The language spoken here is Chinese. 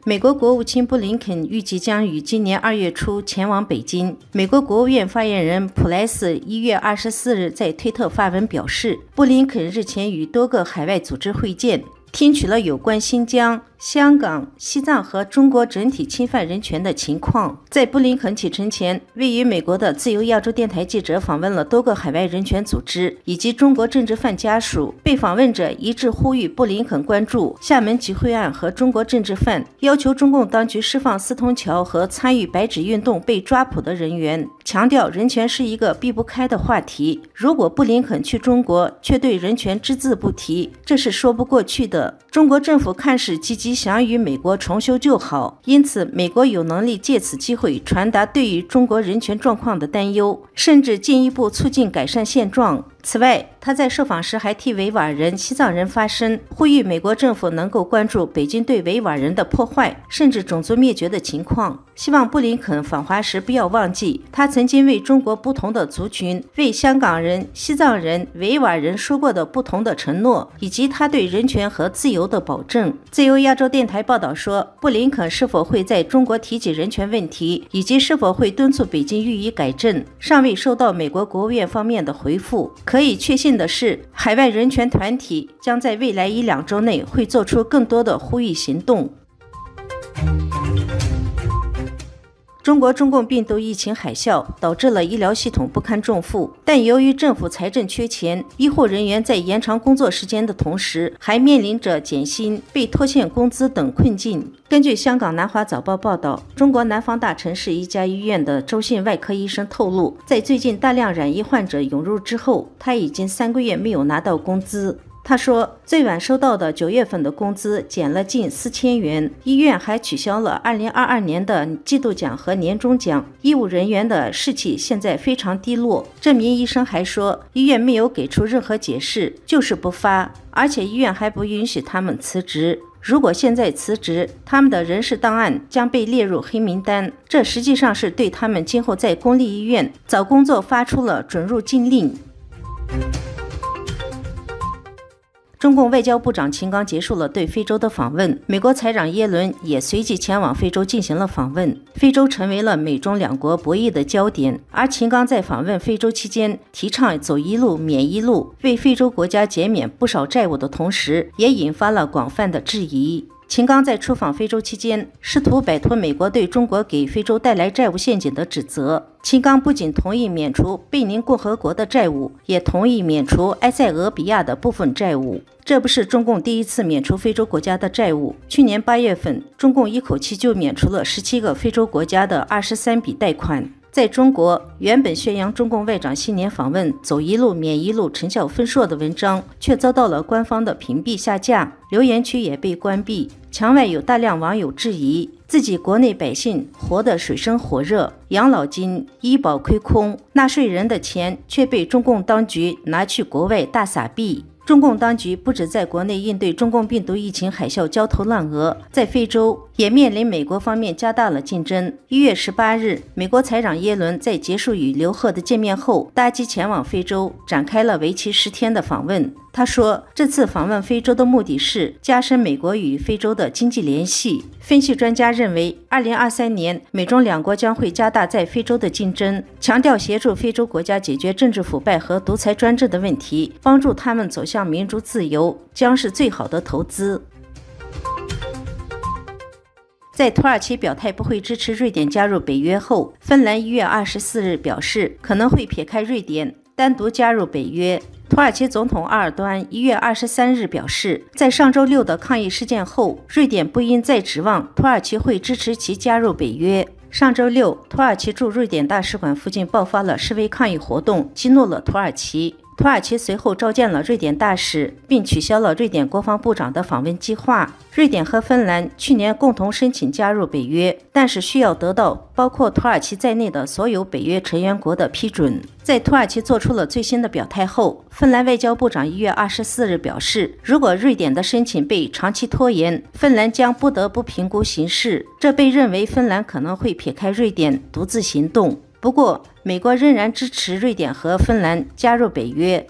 美国国务卿布林肯预计将于今年2月初前往北京。美国国务院发言人普莱斯1月24日在推特发文表示，布林肯日前与多个海外组织会见，听取了有关新疆、香港、西藏和中国整体侵犯人权的情况。在布林肯启程前，位于美国的自由亚洲电台记者访问了多个海外人权组织以及中国政治犯家属。被访问者一致呼吁布林肯关注厦门集会案和中国政治犯，要求中共当局释放四通桥和参与白纸运动被抓捕的人员，强调人权是一个避不开的话题。如果布林肯去中国却对人权只字不提，这是说不过去的。中国政府看似积极想与美国重修旧好，因此美国有能力借此机会传达对于中国人权状况的担忧，甚至进一步促进改善现状。此外，他在受访时还替维吾尔人、西藏人发声，呼吁美国政府能够关注北京对维吾尔人的破坏，甚至种族灭绝的情况。希望布林肯访华时不要忘记，他曾经为中国不同的族群，为香港人、西藏人、维吾尔人说过的不同的承诺，以及他对人权和自由的保证。自由亚洲电台报道说，布林肯是否会在中国提起人权问题，以及是否会敦促北京予以改正，尚未收到美国国务院方面的回复。可以确信的是，海外人权团体将在未来1-2周内会做出更多的呼吁行动。中国中共病毒疫情海啸导致了医疗系统不堪重负，但由于政府财政缺钱，医护人员在延长工作时间的同时，还面临着减薪、被拖欠工资等困境。根据香港南华早报报道，中国南方大城市一家医院的周姓外科医生透露，在最近大量染疫患者涌入之后，他已经3个月没有拿到工资。他说，最晚收到的9月份的工资减了近4000元，医院还取消了2022年的季度奖和年终奖，医务人员的士气现在非常低落。这名医生还说，医院没有给出任何解释，就是不发，而且医院还不允许他们辞职。如果现在辞职，他们的人事档案将被列入黑名单，这实际上是对他们今后在公立医院找工作发出了准入禁令。中共外交部长秦刚结束了对非洲的访问，美国财长耶伦也随即前往非洲进行了访问。非洲成为了美中两国博弈的焦点，而秦刚在访问非洲期间提倡走一路免一路，为非洲国家减免不少债务的同时，也引发了广泛的质疑。秦刚在出访非洲期间，试图摆脱美国对中国给非洲带来债务陷阱的指责。秦刚不仅同意免除贝宁共和国的债务，也同意免除埃塞俄比亚的部分债务。这不是中共第一次免除非洲国家的债务。去年8月份，中共一口气就免除了17个非洲国家的23笔贷款。在中国，原本宣扬中共外长新年访问走一路免一路成效丰硕的文章，却遭到了官方的屏蔽下架，留言区也被关闭。墙外有大量网友质疑，自己国内百姓活得水深火热，养老金、医保亏空，纳税人的钱却被中共当局拿去国外大撒币。中共当局不止在国内应对中共病毒疫情海啸焦头烂额，在非洲也面临美国方面加大了竞争。1月18日，美国财长耶伦在结束与刘鹤的见面后，搭机前往非洲，展开了为期10天的访问。他说，这次访问非洲的目的是加深美国与非洲的经济联系。分析专家认为，2023年美中两国将会加大在非洲的竞争，强调协助非洲国家解决政治腐败和独裁专制的问题，帮助他们走向民主自由，将是最好的投资。在土耳其表态不会支持瑞典加入北约后，芬兰1月24日表示可能会撇开瑞典，单独加入北约。土耳其总统埃尔多安1月23日表示，在上周6的抗议事件后，瑞典不应再指望土耳其会支持其加入北约。上周6，土耳其驻瑞典大使馆附近爆发了示威抗议活动，激怒了土耳其。土耳其随后召见了瑞典大使，并取消了瑞典国防部长的访问计划。瑞典和芬兰去年共同申请加入北约，但是需要得到包括土耳其在内的所有北约成员国的批准。在土耳其做出了最新的表态后，芬兰外交部长1月24日表示，如果瑞典的申请被长期拖延，芬兰将不得不评估形势。这被认为芬兰可能会撇开瑞典独自行动。不过，美国仍然支持瑞典和芬兰加入北约。